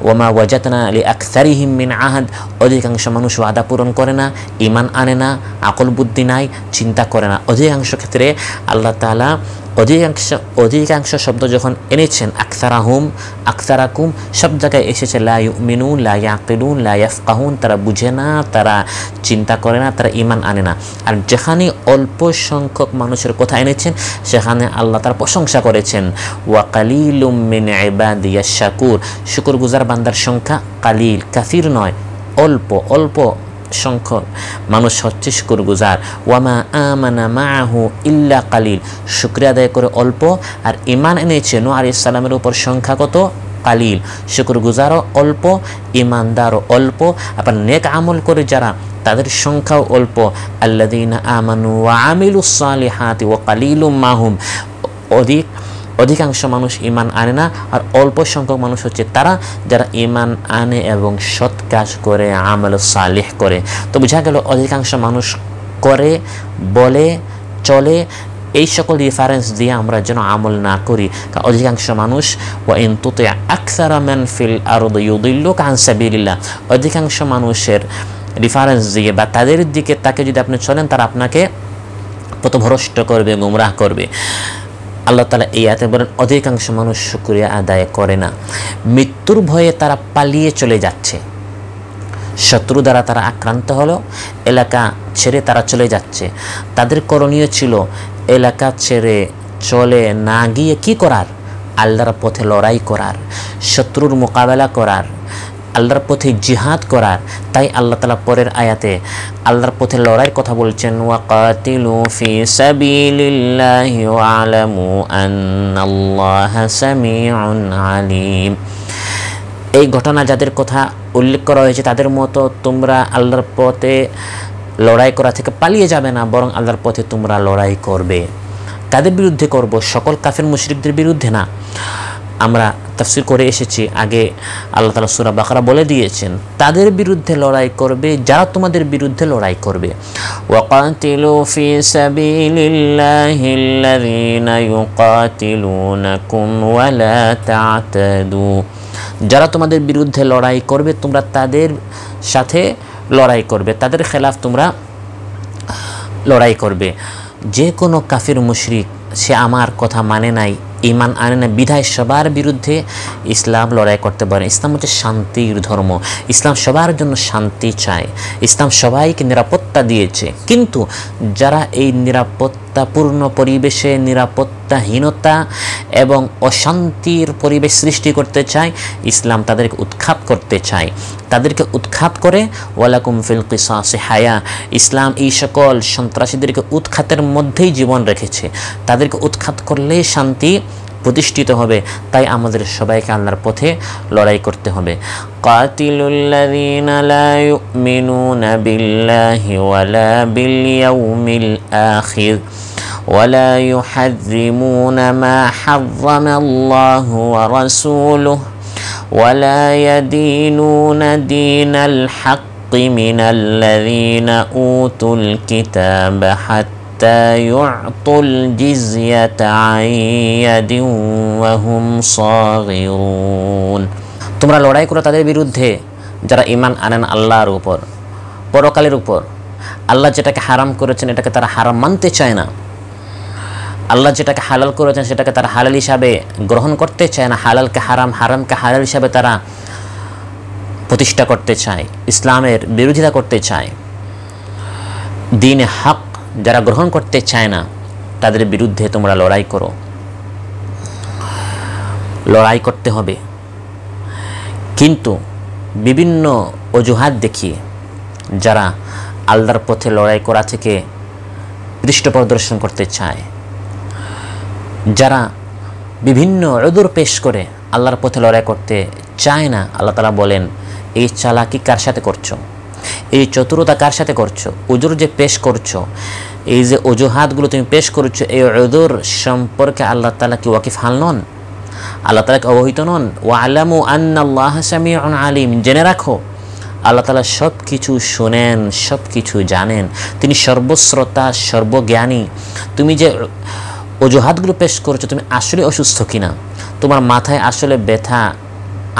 ওয়ামা ওয়াজাদনা লিআকসারিহিম মিন আহাদ, অধিকাংশ মানুষ ওয়াদা পূরণ করে না, ঈমান আনে না, আকল বুদ্ধি নাই, চিন্তা করে না। অধিকাংশ ক্ষেত্রে আল্লাহ তাআলা অধিকাংশ শব্দ যখন এনেছেন, আকসারাহুম, আকসারাকুম, সব জায়গায় এসেছে লা ইউমিনুন লা ইয়াকিলুন লা ইয়াফকাহুন, তারা বুঝে না, তারা চিন্তা করে না, তারা ঈমান আনে না। আর যেখানে অল্প সংখ্যক মানুষের কথা এনেছেন, সেখানে আল্লাহ তার প্রশংসা করেছেন ওয়া কালিলুম মিন ইবাদিয়াশ শাকুর, শুকরগুজার বান্দার সংখ্যা কালিল, কাসির নয়, অল্প সংখ্যক মানুষ হচ্ছে শুকরগুজার। ওয়ামা আমানা মাআহু ইল্লা কালিল, শুকরিয়া আদায় করে অল্প, আর ঈমান এনেছে নূহ আলাইহিস সালামের উপর সংখ্যা কত? কালিল। শুকরগুজারও অল্প, ঈমানদারও অল্প, আবার নেক আমল করে যারা, তাদের সংখ্যাও অল্প। আল্লাযীনা আমানু ওয়া আমিলুস সালিহাতি ওয়া কালিলুম মাহুম, অধিকাংশ মানুষ ঈমান আনে না, আর অল্প সংখ্যক মানুষ হচ্ছে তারা যারা ঈমান আনে এবং সৎ কাজ করে, আমল সালিহ করে। তো বোঝা গেল অধিকাংশ মানুষ করে, বলে, চলে, এই সকল রেফারেন্স দিয়ে আমরা যেন আমল না করি। অধিকাংশ মানুষ ওয়া ইন তুতি আকসারা মান ফিল আরদি ইউদিল্লুকা আন সাবিলিল্লাহ, অধিকাংশ মানুষের রেফারেন্স দিয়ে বা তাদের দিকে তাকে যদি আপনি চলেন, তারা আপনাকে পথভ্রষ্ট করবে, গুমরাহ করবে। আল্লাহ তাআলা এই আয়াতে বলেন অধিকাংশ মানুষ শুকরিয়া আদায় করে না। মৃত্যুর ভয়ে তারা পালিয়ে চলে যাচ্ছে, শত্রু দ্বারা তারা আক্রান্ত হলো, এলাকা ছেড়ে তারা চলে যাচ্ছে। তাদের করণীয় ছিল এলাকা ছেড়ে চলে না গিয়ে কি করার? আল্লাহর পথে লড়াই করার, শত্রুর মোকাবেলা করার, আল্লাহর পথে জিহাদ করার। তাই আল্লাহ তাআলা পরের আয়াতে আল্লাহর পথে লড়াইয়ের কথা বলছেন ওয়াকাতিলু ফি সাবিলিল্লাহি ওয়া'লামু আন্নাল্লাহা সামিউন আলিম। এই ঘটনা যাদের কথা উল্লেখ করা হয়েছে, তাদের মতো তোমরা আল্লাহর পথে লড়াই করা থেকে পালিয়ে যাবে না, বরং আল্লাহর পথে তোমরা লড়াই করবে। তাদের বিরুদ্ধে করব, সকল কাফের মুশরিকদের বিরুদ্ধে না। আমরা তাফসীর করে এসেছি আগে, আল্লাহ তাআলা সূরা বাকারা বলে দিয়েছেন তাদের বিরুদ্ধে লড়াই করবে যারা তোমাদের বিরুদ্ধে লড়াই করবে। ওয়াকাতিলু ফি সাবিলিল্লাহিল্লাযীনা ইউকাতিলুনাকুম ওয়া লা তা'তাদু, যারা তোমাদের বিরুদ্ধে লড়াই করবে তোমরা তাদের সাথে লড়াই করবে, তাদের খেলাফ তোমরা লড়াই করবে। যে কোনো কাফির মুশরিক সে আমার কথা মানে নাই, ঈমান আনে না, বিধায় সবার বিরুদ্ধে ইসলাম লড়াই করতে পারে। ইসলাম হচ্ছে শান্তির ধর্ম, ইসলাম সবার জন্য শান্তি চায়, ইসলাম সবাইকে নিরাপত্তা দিয়েছে। কিন্তু যারা এই নিরাপত্তাপূর্ণ পরিবেশে নিরাপত্তাহীনতা এবং অশান্তির পরিবেশ সৃষ্টি করতে চায়, ইসলাম তাদেরকে উৎখাত করতে চায়, তাদেরকে উৎখাত করে ওয়ালাকুম ফিল কিসাসি হায়া। ইসলাম এই সকল সন্ত্রাসীদেরকে উৎখাতের মধ্যেই জীবন রেখেছে, তাদেরকে উৎখাত করলেই শান্তি প্রতিষ্ঠিত হবে। তাই আমাদের সবাইকে আল্লাহর পথে লড়াই করতে হবে। কাতিলুল্লাযীনা লা ইউমিনুনা বিল্লাহি ওয়ালা বিল ইয়াউমিল আখির ওয়ালা ইউহাররিমুনা মা হাররামাল্লাহু ওয়া রাসূলুহু ওয়ালা ইয়াদিনুনা দীনাল হাক্কি মিনাল্লাযীনা উতুল কিতাবা হাত্তা ইউতুল জিজিয়াতা আন ইয়াদিন ওয়া হুম সাগিরুন। তোমরা লড়াই করো তাদের বিরুদ্ধে যারা ঈমান আনেন আল্লাহর উপর, পরকালের উপর। আল্লাহ যেটাকে হারাম করেছেন এটাকে তারা হারাম মানতে চায় না, আল্লাহ যেটাকে হালাল করেছেন সেটাকে তারা হালাল হিসাবে গ্রহণ করতে চায় না, হালালকে হারাম, হারামকে হালাল হিসাবে তারা প্রতিষ্ঠা করতে চায়, ইসলামের বিরোধিতা করতে চায়। দ্বীনে হক যারা গ্রহণ করতে চায় না তাদের বিরুদ্ধে তোমরা লড়াই করো। লড়াই করতে হবে, কিন্তু বিভিন্ন অজুহাত দেখিয়ে যারা আল্লাহর পথে লড়াই করা থেকে পৃষ্ঠ প্রদর্শন করতে চায়, যারা বিভিন্ন উযর পেশ করে আল্লাহর পথে লড়াই করতে চায় না, আল্লাহ তাআলা বলেন এই চালাকি কার সাথে করছো, এই চতুরতা কার সাথে করছো, উযর যে পেশ করছো, এই যে অজুহাতগুলো তুমি পেশ করছো, এই উযর সম্পর্কে আল্লাহ তাআলা কি ওয়াকিফ হাল নন? আল্লাহ তাআলা কি অবহিত নন? ওয়ালামু আন্নাল্লাহা সামিউন আলিম, জেনে রাখো আল্লাহ তাআলা সব কিছু শোনেন, সব কিছু জানেন, তিনি সর্বশ্রোতা, সর্বজ্ঞানী। তুমি যে অজুহাতগুলো পেশ করছো তুমি আসলে অসুস্থ কিনা, তোমার মাথায় আসলে ব্যথা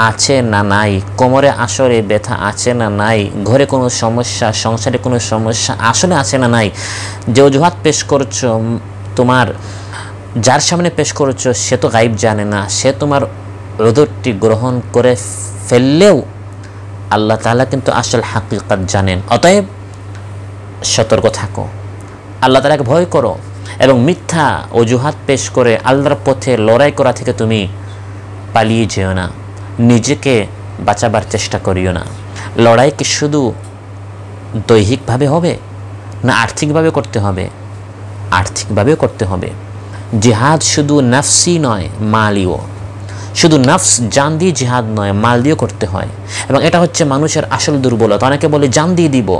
আছে না নাই, কোমরে আসলে ব্যথা আছে না নাই, ঘরে কোনো সমস্যা, সংসারে কোনো সমস্যা আসলে আছে না নাই। যে অজুহাত পেশ করছো, তোমার যার সামনে পেশ করছো সে তো গায়েব জানে না, সে তোমার উযরটি গ্রহণ করে ফেললেও আল্লাহ তাআলা কিন্তু আসল হাকিকত জানেন। অতএব সতর্ক থাকো, আল্লাহ তাআলাকে ভয় করো এবং মিথ্যা অজুহাত পেশ করে আল্লাহর পথে লড়াই করা থেকে তুমি পালিয়ে যেও না, নিজেকে বাঁচাবার চেষ্টা করিও না। লড়াই কি শুধু দৈহিকভাবে হবে না আর্থিকভাবে করতে হবে? আর্থিকভাবেও করতে হবে। জিহাদ শুধু নফসি নয়, মালিও। শুধু নফস জান দিয়ে জিহাদ নয়, মাল দিয়েও করতে হয়। এবং এটা হচ্ছে মানুষের আসল দুর্বলতা। অনেকে বলে জান দিয়ে দিব,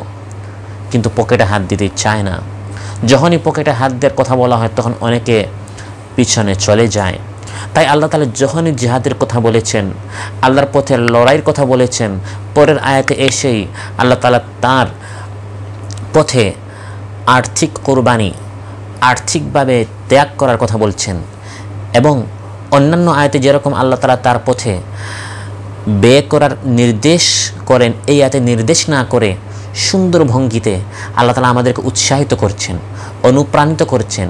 কিন্তু পকেটে হাত দিতে চায় না। যখনই পকেটে হাত দেওয়ার কথা বলা হয় তখন অনেকে পিছনে চলে যায়। তাই আল্লাহ তাআলা যখনই জিহাদের কথা বলেছেন, আল্লাহর পথে লড়াইয়ের কথা বলেছেন, পরের আয়াতে এসেই আল্লাহ তাআলা তার পথে আর্থিক কোরবানি, আর্থিকভাবে ত্যাগ করার কথা বলছেন। এবং অন্যান্য আয়াতে যেরকম আল্লাহ তাআলা তার পথে ব্যয় করার নির্দেশ করেন, এই আয়াতে নির্দেশ না করে সুন্দর ভঙ্গিতে আল্লাহ তাআলা আমাদেরকে উৎসাহিত করছেন, অনুপ্রাণিত করছেন।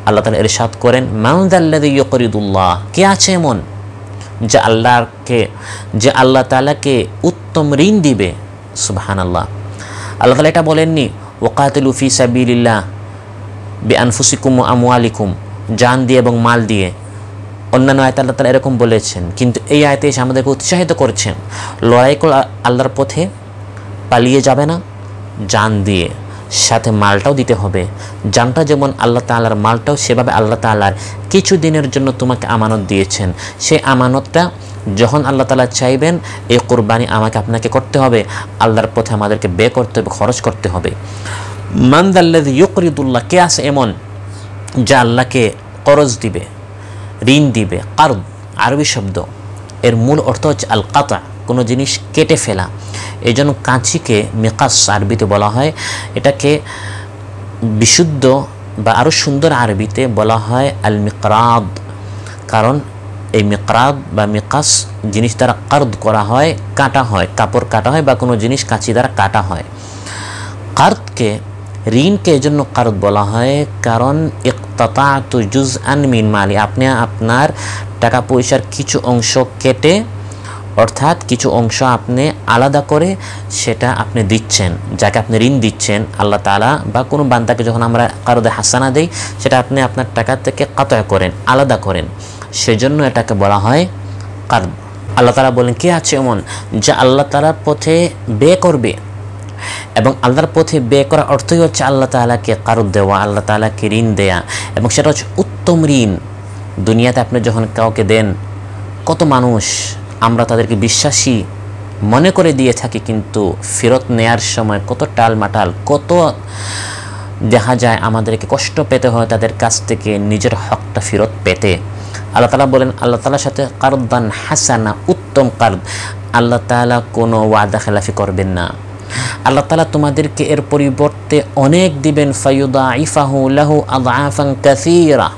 আল্লাহ তাআলা ইরশাদ করেন মান যাল্লাযী ইউকরিদুল্লাহ, কে আছে এমন যে আল্লাহ তাআলাকে উত্তম ঋণ দিবে। সুবহানাল্লাহ। আল্লাহ তাআলা এটা বলেননি ওয়াকাতিলু ফি সাবিলিল্লাহ বিআনফুসিকুম ওয়া আমওয়ালিকুম, জান দিয়ে এবং মাল দিয়ে। অন্যান্য আয়াতে আল্লাহ তাআলা এরকম বলেছেন, কিন্তু এই আয়াতে এসে আমাদেরকে উৎসাহিত করছেন লড়াই করে আল্লাহর পথে পালিয়ে যাবে না, জান দিয়ে, সাথে মালটাও দিতে হবে। জানটা যেমন আল্লাহ তাআলার, মালটাও সেভাবে আল্লাহ তাআলার। কিছু দিনের জন্য তোমাকে আমানত দিয়েছেন, সেই আমানতটা যখন আল্লাহ তাআলা চাইবেন এই কুরবানি আমাকে আপনাকে করতে হবে, আল্লাহর পথে আমাদেরকে ব্যয় করতে হবে, খরচ করতে হবে। মান যাল্লাযী ইউকরিদুল্লাহ, কে আছে এমন যা আল্লাহকে করজ দিবে, ঋণ দিবে। কারদ আরবি শব্দ, এর মূল অর্থ হচ্ছে আল কাতা, কোনো জিনিস কেটে ফেলা। এই জন্য কাঁচিকে মিকাস আরবিতে বলা হয়। এটাকে বিশুদ্ধ বা আরও সুন্দর আরবিতে বলা হয় আল মিকরাদ, কারণ এই মিকরাদ বা মিকাস জিনিস দ্বারা কার্দ করা হয়, কাটা হয়, কাপড় কাটা হয় বা কোনো জিনিস কাঁচি দ্বারা কাটা হয়। কার্দকে, ঋণকে এজন্য কার্দ বলা হয় কারণ ইকতাতাতু জুজআন মিন মালি, আপনি আপনার টাকা পয়সার কিছু অংশ কেটে, অর্থাৎ কিছু অংশ আপনি আলাদা করে সেটা আপনি দিচ্ছেন, যাকে আপনি ঋণ দিচ্ছেন আল্লাহ তাআলা বা কোনো বান্দাকে যখন আমরা কারদে হাসানা দেই সেটা আপনি আপনার টাকা থেকে কাতয়া করেন, আলাদা করেন, সেজন্য এটাকে বলা হয় কার্দ। আল্লাহ তাআলা বলেন, কে আছে এমন যা আল্লাহ তাআলার পথে ব্যয় করবে, এবং আল্লাহর পথে ব্যয় করার অর্থই হচ্ছে আল্লাহ তাআলাকে কারদ দেওয়া, আল্লাহ তাআলাকে ঋণ দেয়া, এবং সেটা হচ্ছে উত্তম ঋণ। দুনিয়াতে আপনি যখন কাউকে দেন, কত মানুষ আমরা তাদেরকে বিশ্বাসী মনে করে দিয়ে থাকি, কিন্তু ফেরত নেয়ার সময় কত টালমাটাল, কত দেখা যায় আমাদেরকে কষ্ট পেতে হয় তাদের কাছ থেকে নিজের হকটা ফেরত পেতে। আল্লাহ তাআলা বলেন, আল্লাহ তাআলার সাথে কারদান হাসানা, উত্তম কার্দ, আল্লাহ তাআলা কোনো ওয়াদা খেলাফি করবেন না। আল্লাহ তাআলা তোমাদেরকে এর পরিবর্তে অনেক দিবেন, ফায়ুদাইফাহু লাহু আযআফান কাসীরা,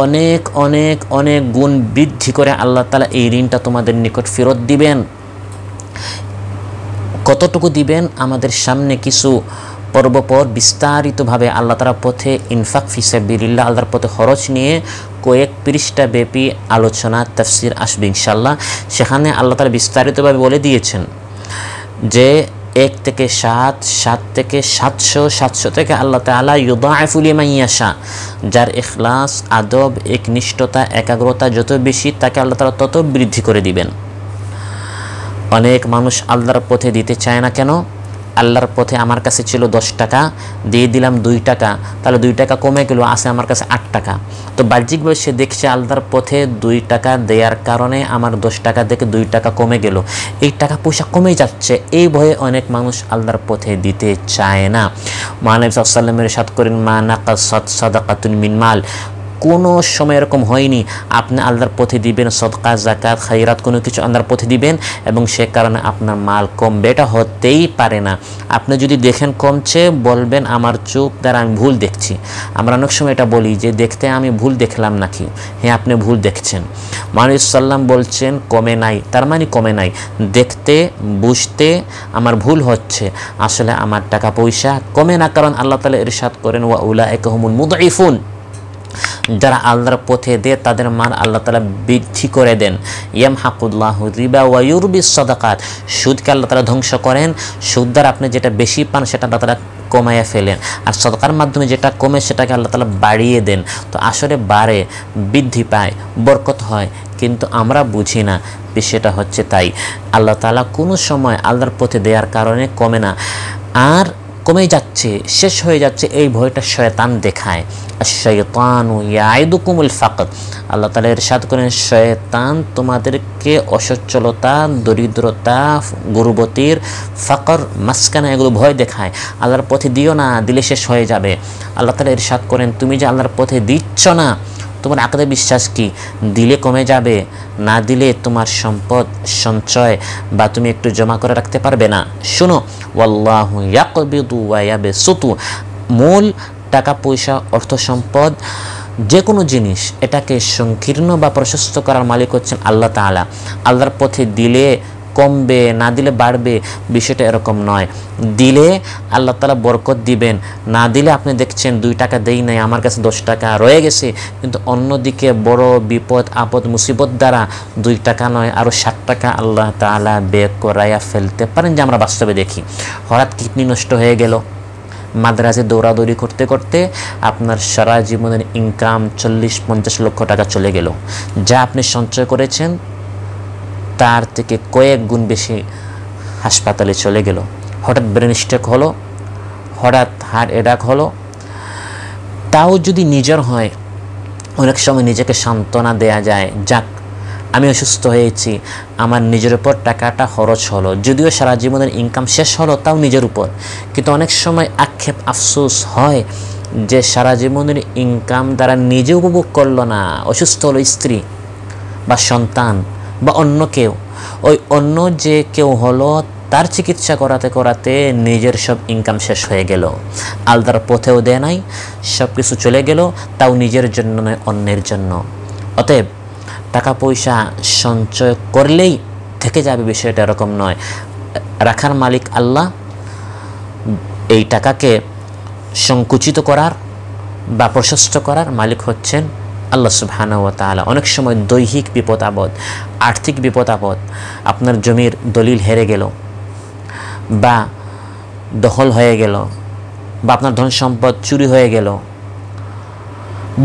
অনেক অনেক অনেক গুণ বৃদ্ধি করে আল্লাহ তাআলা এই ঋণটা তোমাদের নিকট ফেরত দিবেন। কতটুকু দিবেন আমাদের সামনে কিছু পর্ব পর বিস্তারিতভাবে আল্লাহ তাআলার পথে ইনফাক ফি সাবিলিল্লাহ, আল্লাহর পথে খরচ নিয়ে কয়েক পৃষ্ঠা ব্যাপী আলোচনা তাফসীর আসবে ইনশাআল্লাহ। সেখানে আল্লাহ তাআলা বিস্তারিতভাবে বলে দিয়েছেন যে 1 থেকে 7, 7 থেকে 700, 700 থেকে আল্লাহ তাআলা ইউদাইফু লিমান ইয়াশা, যার ইখলাস, আদব, একনিষ্ঠতা, একাগ্রতা যত বেশি তাকে আল্লাহ তাআলা তত বৃদ্ধি করে দিবেন। অনেক মানুষ আল্লাহর পথে দিতে চায় না কেন? আল্লাহর পথে আমার কাছে ছিল 10 টাকা, দিয়ে দিলাম 2 টাকা, তাহলে 2 টাকা কমে গেল, আছে আমার কাছে 8 টাকা। তো বাহ্যিকভাবে সে দেখছে আল্লাহর পথে 2 টাকা দেওয়ার কারণে আমার 10 টাকা থেকে 2 টাকা কমে গেল, এই টাকা পয়সা কমে যাচ্ছে, এই ভয়ে অনেক মানুষ আল্লাহর পথে দিতে চায় না। মহানবী সাল্লাল্লাহু আলাইহি ওয়াসাল্লাম ইরশাদ করেন, মা নাকাসাত সাদাকাতুন মিন মাল, কোনো সময় এরকম হয়নি আপনি আল্লাহর পথে দিবেন সদকা, যাকাত, খায়রাত, কোনো কিছু আল্লাহর পথে দিবেন এবং সে কারণে আপনার মাল কমবে, এটা হতেই পারে না। আপনি যদি দেখেন কমছে, বলবেন আমার চোখ দ্বারা আমি ভুল দেখছি। আমরা অনেক সময় এটা বলি যে দেখতে আমি ভুল দেখলাম নাকি? হ্যাঁ, আপনি ভুল দেখছেন। মহানবী সাল্লাম বলছেন কমে নাই, তার মানে কমে নাই, দেখতে বুঝতে আমার ভুল হচ্ছে, আসলে আমার টাকা পয়সা কমে না। কারণ আল্লাহ তাআলা ইরশাদ করেন, ওয়া উলাইকা হুমুল মুদঈফুন, যারা আল্লাহর পথে দেয় তাদের মান আল্লাহ তাআলা বৃদ্ধি করে দেন। ইয়ামহাকুল্লাহু রিবা ওয়া ইউরবিস সাদাকাত, সুদকে আল্লাহ তাআলা ধ্বংস করেন, সুদ দ্বারা আপনি যেটা বেশি পান সেটা আল্লাহ তাআলা কমাইয়া ফেলেন, আর সাদাকার মাধ্যমে যেটা কমে সেটাকে আল্লাহ তাআলা বাড়িয়ে দেন। তো আসলে বাড়ে, বৃদ্ধি পায়, বরকত হয়, কিন্তু আমরা বুঝি না বিষয়টা হচ্ছে তাই। আল্লাহ তাআলা কোনো সময় আল্লাহর পথে দেওয়ার কারণে কমে না, আর কমে যাচ্ছে, শেষ হয়ে যাচ্ছে, এই ভয়টা শয়তান দেখায়। আশ-শাইতানু ইয়াইদুকুমুল ফাকর, আল্লাহ তাআলা ইরশাদ করেন, শয়তান তোমাদেরকে অসচ্ছলতা, দরিদ্রতা, গর্বতির, ফাকর, মাসকানা, এগুলো ভয় দেখায়। আল্লাহর পথে দিও না, দিলে শেষ হয়ে যাবে। আল্লাহ তাআলা ইরশাদ করেন, তুমি যে আল্লাহর পথে দিচ্ছ না, তোমার আকীদা বিশ্বাস কি? দিলে কমে যাবে, না দিলে তোমার সম্পদ সঞ্চয় বা তুমি একটু জমা করে রাখতে পারবে না। শুনো, ওয়াল্লাহু ইয়াকবিদু ওয়া ইয়াবসুতু, মূল টাকা পয়সা, অর্থ সম্পদ, যে কোনো জিনিস, এটাকে সংকীর্ণ বা প্রশস্ত করার মালিক হচ্ছেন আল্লাহ তাআলা। আল্লাহর পথে দিলে কমবে, না দিলে বাড়বে, বিষয়টা এরকম নয়। দিলে আল্লাহ তাআলা বরকত দিবেন, না দিলে আপনি দেখছেন 2 টাকা দেই নাই, আমার কাছে 10 টাকা রয়ে গেছে, কিন্তু অন্যদিকে বড় বিপদ আপদ মুসিবত দ্বারা 2 টাকা নয় আরও 60 টাকা আল্লাহ তাআলা ব্যয় করাইয়া ফেলতে পারেন, যে আমরা বাস্তবে দেখি। হঠাৎ কিডনি নষ্ট হয়ে গেল, মাদ্রাসে দৌড়াদৌড়ি করতে করতে আপনার সারা জীবনের ইনকাম 40-50 লক্ষ টাকা চলে গেল, যা আপনি সঞ্চয় করেছেন তার থেকে কয়েক গুণ বেশি হাসপাতালে চলে গেল। হঠাৎ ব্রেন স্ট্রোক হলো, হঠাৎ হার্ট অ্যাটাক হলো। তাও যদি নিজের হয়, অনেক সময় নিজেকে সান্ত্বনা দেয়া যায়, যাক আমি অসুস্থ হয়েছি, আমার নিজের উপর টাকাটা খরচ হলো, যদিও সারা জীবনের ইনকাম শেষ হলো, তাও নিজের উপর। কিন্তু অনেক সময় আক্ষেপ, আফসোস হয় যে সারা জীবনের ইনকাম দ্বারা নিজে উপভোগ করলো না, অসুস্থ হলো স্ত্রী বা সন্তান বা অন্য কেউ, ওই অন্য যে কেউ হলো তার চিকিৎসা করাতে করাতে নিজের সব ইনকাম শেষ হয়ে গেল, আল্লাহর পথেও দেয় নাই, সব কিছু চলে গেল, তাও নিজের জন্য নয়, অন্যের জন্য। অতএব টাকা পয়সা সঞ্চয় করলেই থেকে যাবে, বিষয়টা এরকম নয়। রাখার মালিক আল্লাহ, এই টাকাকে সংকুচিত করার বা প্রশস্ত করার মালিক হচ্ছেন আল্লাহ সুবহানাহু ওয়া তাআলা। অনেক সময় দৈহিক বিপদ আপদ, আর্থিক বিপদ আপদ, আপনার জমির দলিল হেরে গেল বা দখল হয়ে গেল বা আপনার ধন সম্পদ চুরি হয়ে গেল,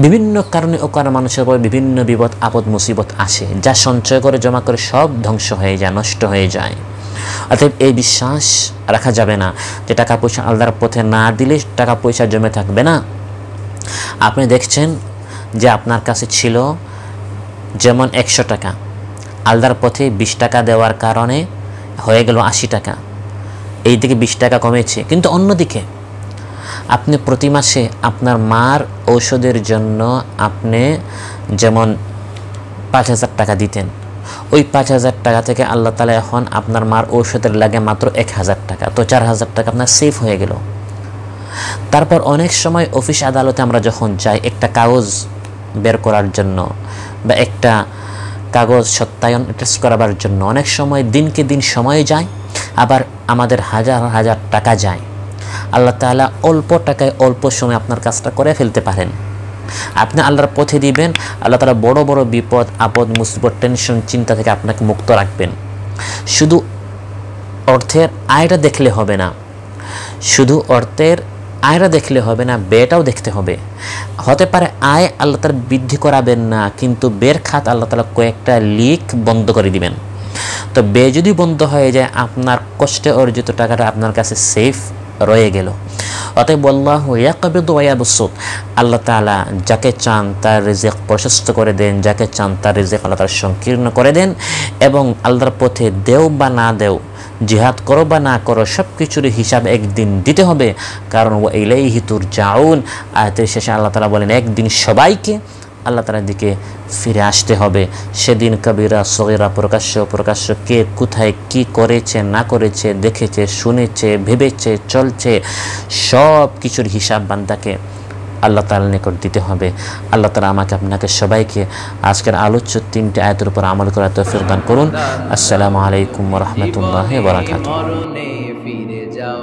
বিভিন্ন কারণে ওখানে মানুষের উপর বিভিন্ন বিপদ আপদ মুসিবত আসে, যা সঞ্চয় করে জমা করে সব ধ্বংস হয়ে যায়, নষ্ট হয়ে যায়। অতএব এই বিশ্বাস রাখা যাবে না যে টাকা পয়সা আল্লাহর পথে না দিলে টাকা পয়সা জমে থাকবে না। আপনি দেখছেন যে আপনার কাছে ছিল যেমন 100 টাকা, আল্লাহর পথে 20 টাকা দেওয়ার কারণে হয়ে গেল 80 টাকা, এই দিকে 20 টাকা কমেছে। কিন্তু অন্যদিকে আপনি প্রতি মাসে আপনার মার ঔষধের জন্য আপনি যেমন 5000 টাকা দিতেন, ওই 5000 টাকা থেকে আল্লাহ তাআলা এখন আপনার মার ঔষধের লাগে মাত্র 1000 টাকা, তো 4000 টাকা আপনার সেভ হয়ে গেল। তারপর অনেক সময় অফিস আদালতে আমরা যখন যাই একটা কাগজ বের করার জন্য বা একটা কাগজ সত্যায়ন টেস্ট করাবার জন্য, অনেক সময় দিনকে দিন সময় যায়, আবার আমাদের হাজার হাজার টাকা যায়। আল্লাহ তাআলা অল্প টাকায় অল্প সময় আপনার কাজটা করে ফেলতে পারেন। আপনি আল্লাহর পথে দিবেন, আল্লাহ তাআলা বড় বড় বিপদ আপদ মুসিবত টেনশন চিন্তা থেকে আপনাকে মুক্ত রাখবেন। শুধু অর্থের আয়টা দেখলে হবে না, শুধু অর্থের আয়টা দেখলে হবে না, ব্যয়টাও দেখতে হবে। হতে পারে আয় আল্লাহ তাআলা বৃদ্ধি করাবেন না, কিন্তু ব্যয়ের খাত আল্লাহ তাআলা কয়েকটা লিক বন্ধ করে দিবেন। তো ব্যয় যদি বন্ধ হয়ে যায়, আপনার কষ্টে অর্জিত টাকাটা আপনার কাছে সেফ রয়ে গেল। অতএব আল্লাহু ইয়াকবিদু ওয়া ইয়াবসুত, আল্লাহ তাআলা যাকে চান তার রিজিক প্রশস্ত করে দেন, যাকে চান তার রিজিক আল্লাহ তাআলা সংকীর্ণ করে দেন। এবং আল্লাহর পথে দেও বা না দেও, জিহাদ করো বা না করো, সব কিছুর হিসাব একদিন দিতে হবে, কারণ ওয়া ইলাইহি তুরজাউন। আয়াতের শেষে আল্লাহ তাআলা বলেন একদিন সবাইকে আল্লাহ তাআলার দিকে ফিরে আসতে হবে। সেদিন কবিরা সগীরা, প্রকাশ্য প্রকাশ্য, কে কোথায় কি করেছে না করেছে, দেখেছে শুনেছে ভেবেছে চলছে, সব কিছুর হিসাব বান্দাকে আল্লাহ তাআলার নিকট দিতে হবে। আল্লাহ তাআলা আমাকে আপনাকে সবাইকে আজকের আলোচ্য 3টি আয়াতের উপর আমল করার তৌফিক দান করুন। আসসালামু আলাইকুম ওয়া রাহমাতুল্লাহি ওয়া বারাকাতুহু। মরণে ফিরে যাও,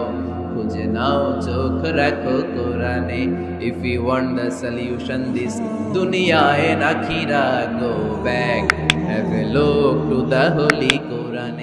খুঁজে নাও চোখ রাখো কোরআনে। If you want the solution this dunya and akhirah, go back, have a look to the holy Quran.